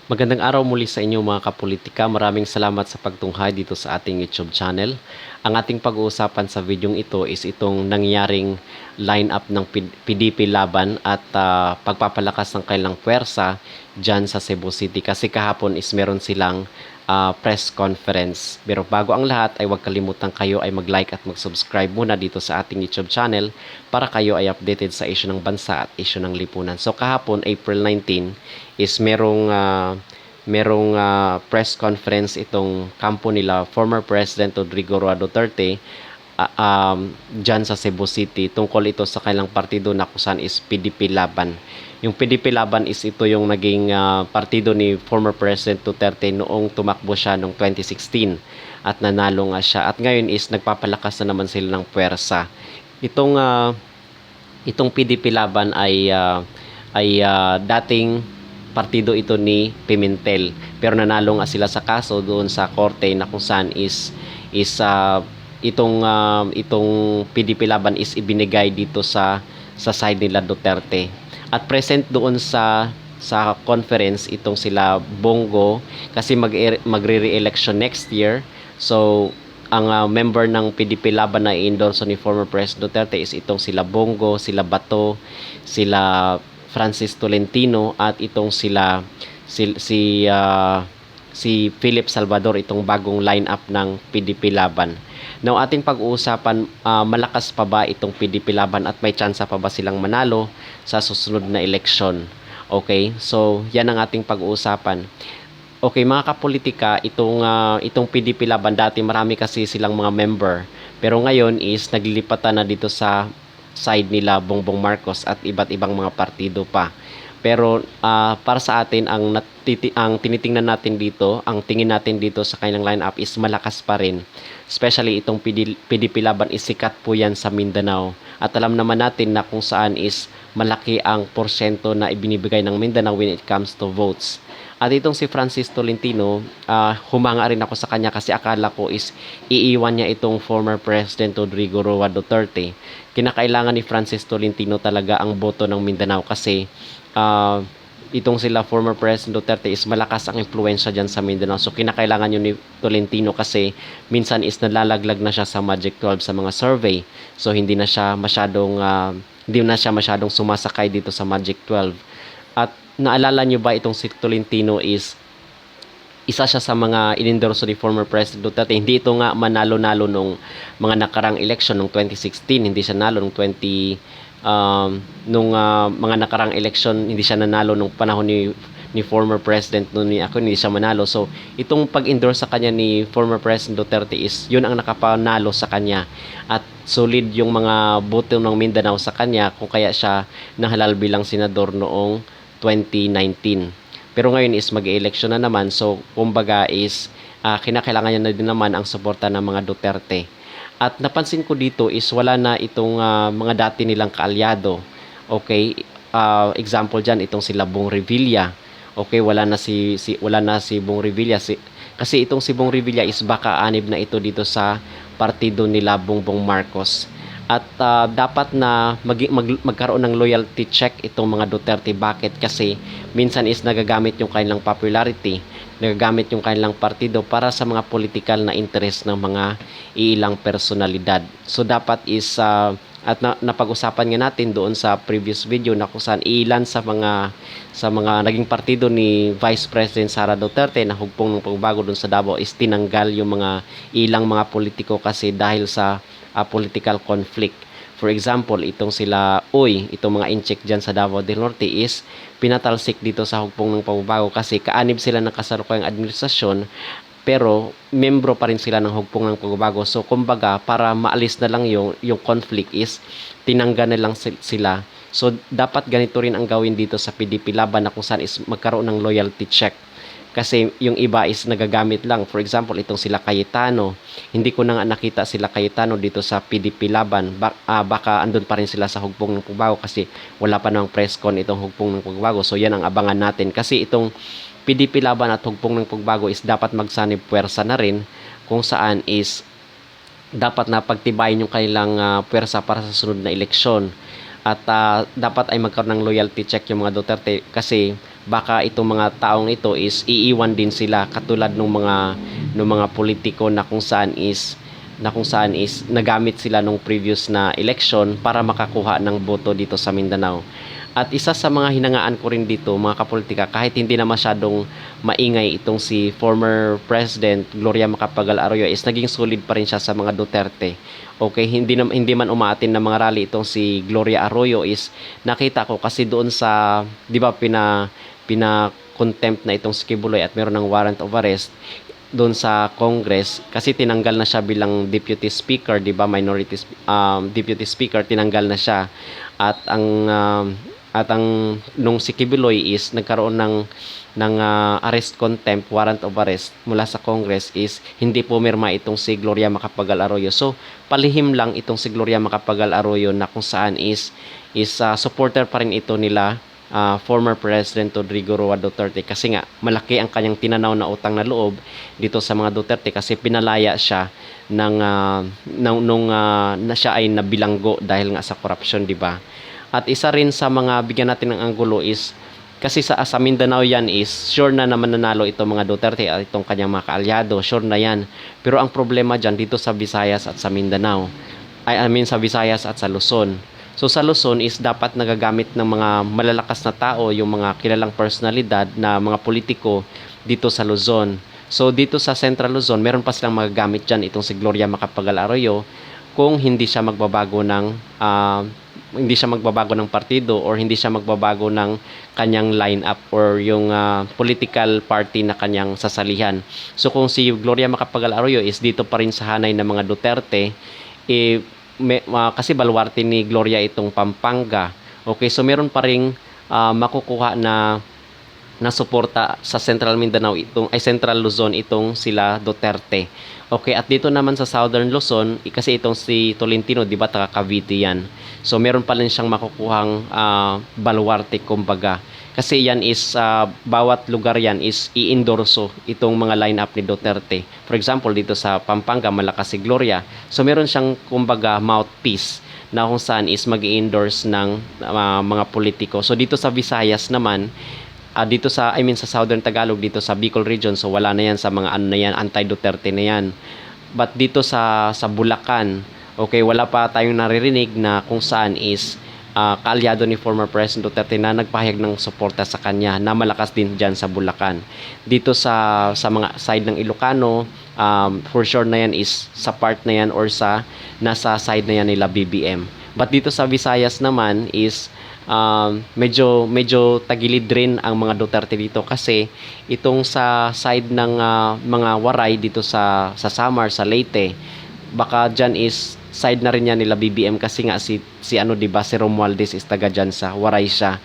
Magandang araw muli sa inyo mga kapolitika. Maraming salamat sa pagtunghay dito sa ating YouTube channel. Ang ating pag-uusapan sa videong ito is itong nangyaring line-up ng PDP laban at pagpapalakas ng kailang puwersa dyan sa Cebu City. Kasi kahapon is meron silang press conference. Pero bago ang lahat ay huwag kalimutan kayo ay mag-like at mag-subscribe muna dito sa ating YouTube channel para kayo ay updated sa issue ng bansa at issue ng lipunan. So kahapon, April 19, is merong press conference itong kampo nila, former President Rodrigo Roa Duterte, dyan sa Cebu City tungkol ito sa kailang partido na kusan is PDP Laban. Yung PDP Laban is ito yung naging partido ni former President Duterte noong tumakbo siya noong 2016 at nanalo nga siya. At ngayon is nagpapalakas na naman sila ng puwersa. Itong PDP Laban ay dating partido ito ni Pimentel, pero nanalo nga sila sa kaso doon sa korte na kung saan itong PDP Laban is ibinigay dito sa side nila Duterte. At present doon sa conference itong sila Bongo kasi magre-re-election next year. So ang member ng PDP Laban na i-endorse ni former President Duterte is itong sila Bongo, sila Bato, sila Francis Tolentino at itong si Philip Salvador, itong bagong lineup ng PDP Laban. Now ating pag-uusapan, malakas pa ba itong PDP Laban at may tsansa pa ba silang manalo sa susunod na eleksyon? Okay, so yan ang ating pag-uusapan. Okay mga kapolitika, itong PDP Laban dati marami kasi silang mga member, pero ngayon is naglilipatan na dito sa side nila Bongbong Marcos at iba't ibang mga partido pa. Pero para sa atin ang tinitingnan natin dito, ang tingin natin dito sa kanilang lineup is malakas pa rin. Especially itong PDP Laban is sikat po yan sa Mindanao. At alam naman natin na kung saan is malaki ang porsyento na ibinibigay ng Mindanao when it comes to votes. At itong si Francis Tolentino, humanga rin ako sa kanya kasi akala ko is iiwan niya itong former President Rodrigo Roa Duterte. Kinakailangan ni Francis Tolentino talaga ang boto ng Mindanao kasi itong sila former President Duterte is malakas ang impluensya dyan sa Mindanao. So kinakailangan yun ni Tolentino kasi minsan is nalalaglag na siya sa Magic 12 sa mga survey. So hindi na siya masyadong sumasakay dito sa Magic 12. At naalala nyo ba itong si Tolentino is isa siya sa mga inendorso ni former President Duterte. Hindi ito nga manalo-nalo nung mga nakarang election nung 2016. Hindi siya nalo nung mga nakarang election. Hindi siya nanalo nung panahon ni former President ni ako, hindi siya manalo. So itong pag-endorse sa kanya ni former President Duterte is yun ang nakapanalo sa kanya. At solid yung mga boto ng Mindanao sa kanya kung kaya siya nahalal bilang senador noong 2019. Pero ngayon is mag-election na naman, so kumbaga is kinakailangan niya na din naman ang suporta ng mga Duterte. At napansin ko dito is wala na itong mga dati nilang kaalyado. Okay, example diyan itong sila Bong Revilla. Okay, wala na si Bong Revilla kasi itong si Bong Revilla is baka anib na ito dito sa partido nila Bongbong Marcos. At dapat na magkaroon ng loyalty check itong mga Duterte. Bakit? Kasi minsan is nagagamit yung kanilang popularity, nagagamit yung kanilang partido para sa mga political na interest ng mga ilang personalidad. So dapat is at napag-usapan nga natin doon sa previous video na kung saan ilan sa mga naging partido ni Vice President Sara Duterte na hugpong ng pagbabago doon sa Davao is tinanggal yung mga ilang mga politiko kasi dahil sa political conflict. For example, itong sila itong mga incheck dyan sa Davao del Norte is pinatalsik dito sa hugpong ng pagbabago kasi kaanib sila ng kasalukuyang administrasyon pero membro pa rin sila ng hugpong ng pagbabago. So kumbaga para maalis na lang yung conflict is tinanggal na lang sila. So dapat ganito rin ang gawin dito sa PDP Laban na kung saan is magkaroon ng loyalty check. Kasi yung iba is nagagamit lang. For example, itong sila Cayetano. Hindi ko na nga nakita sila Cayetano dito sa PDP Laban. Baka andun pa rin sila sa hugpong ng pagbabago kasi wala pa namang press con itong hugpong ng pagbabago. So yan ang abangan natin. Kasi itong PDP Laban at hugpong ng pagbabago is dapat magsanib puwersa na rin kung saan is dapat na pagtibayin yung kanilang puwersa para sa sunod na eleksyon. At dapat ay magkaroon ng loyalty check yung mga Duterte kasi baka itong mga taong ito is iiwan din sila katulad ng mga politiko na kung saan is nagamit sila nung previous na election para makakuha ng boto dito sa Mindanao. At isa sa mga hinangaan ko rin dito, mga kapolitika, kahit hindi na masyadong maingay itong si former President Gloria Macapagal Arroyo, is naging solid pa rin siya sa mga Duterte. Okay, hindi man umaatin ng mga rally itong si Gloria Arroyo, is nakita ko kasi doon sa, 'di ba, pina contempt na itong si Kibuloy at meron ng warrant of arrest doon sa Congress kasi tinanggal na siya bilang deputy speaker, 'di ba, deputy speaker, tinanggal na siya. At ang nung si Kibuloy is nagkaroon ng arrest contempt, warrant of arrest mula sa Congress, is hindi pumirma itong si Gloria Macapagal Arroyo. So palihim lang itong si Gloria Macapagal Arroyo na kung saan is supporter pa rin ito nila former President Rodrigo Roa Duterte, kasi nga malaki ang kanyang tinanaw na utang na loob dito sa mga Duterte kasi pinalaya siya nung na siya ay nabilanggo dahil nga sa corruption, di ba? At isa rin sa mga bigyan natin ng anggulo is kasi sa Mindanao yan is sure na naman nanalo itong mga Duterte at itong kanyang mga kaalyado, sure na yan. Pero ang problema dyan dito sa Visayas at sa Mindanao, sa Visayas at sa Luzon. So sa Luzon is dapat nagagamit ng mga malalakas na tao, yung mga kilalang personalidad na mga politiko dito sa Luzon. So dito sa Central Luzon, meron pa silang magagamit dyan itong si Gloria Macapagal Arroyo kung hindi siya magbabago ng partido or hindi siya magbabago ng kanyang lineup or yung political party na kanyang sasalihan. So kung si Gloria Macapagal Arroyo is dito pa rin sa hanay ng mga Duterte, kasi baluarte ni Gloria itong Pampanga. Okay, so meron pa ring makukuha na suporta sa Central Mindanao Central Luzon itong sila Duterte. Okay, at dito naman sa Southern Luzon, kasi itong si Tolentino, di ba, taga Cavite yan. So meron pa rin siyang makukuhang baluarte kumbaga. Kasi yan is bawat lugar yan is i-endorso itong mga lineup ni Duterte. For example, dito sa Pampanga, malakas si Gloria. So meron siyang kumbaga mouthpiece na kung saan is mag-i-endorse ng mga politiko. So dito sa Visayas naman, sa Southern Tagalog, dito sa Bicol region, so wala na yan sa mga anti-Duterte na yan. But dito sa Bulacan, okay, wala pa tayong naririnig na kung saan is kaalyado ni former President Duterte na nagpahayag ng suporta sa kanya na malakas din dyan sa Bulacan. Dito sa mga side ng Ilocano, for sure na yan is sa part na yan or nasa side na yan nila BBM. But dito sa Visayas naman is medyo tagilid rin ang mga Duterte dito kasi itong sa side ng mga Waray dito sa Samar, sa Leyte, baka dyan is side na rin yan nila BBM kasi nga si Romualdez is taga dyan sa Waray siya.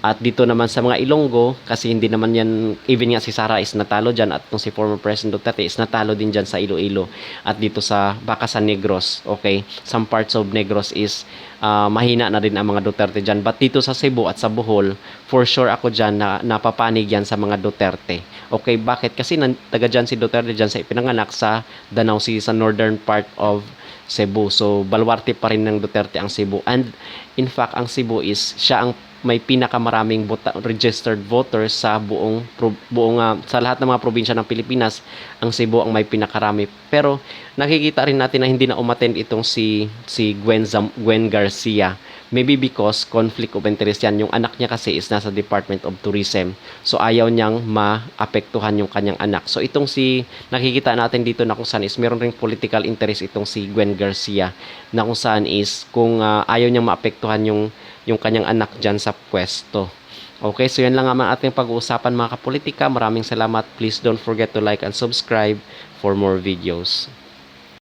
At dito naman sa mga Ilonggo, kasi hindi naman yan, even nga si Sara is natalo dyan at si former President Duterte is natalo din dyan sa Iloilo. At dito baka sa Negros, okay, some parts of Negros is mahina na rin ang mga Duterte dyan. But dito sa Cebu at sa Bohol, for sure ako dyan na napapanig yan sa mga Duterte. Okay, bakit? Kasi taga dyan si Duterte dyan sa ipinanganak sa Danau City, sa northern part of Cebu. So baluarte pa rin ng Duterte ang Cebu. And in fact, ang Cebu is siya ang may pinakamaraming registered voters sa sa lahat ng mga probinsya ng Pilipinas. Ang Cebu ang may pinakarami. Pero nakikita rin natin na hindi na umattend itong si Gwen Garcia. Maybe because conflict of interest yan. Yung anak niya kasi is nasa Department of Tourism. So ayaw niyang maapektuhan yung kanyang anak. So itong nakikita natin dito na kung saan is meron ring political interest itong si Gwen Garcia, na kung saan is kung ayaw niyang maapektuhan yung kanyang anak dyan sa pwesto. Okay, so yan lang ang ating pag-uusapan, mga kapolitika. Maraming salamat. Please don't forget to like and subscribe for more videos.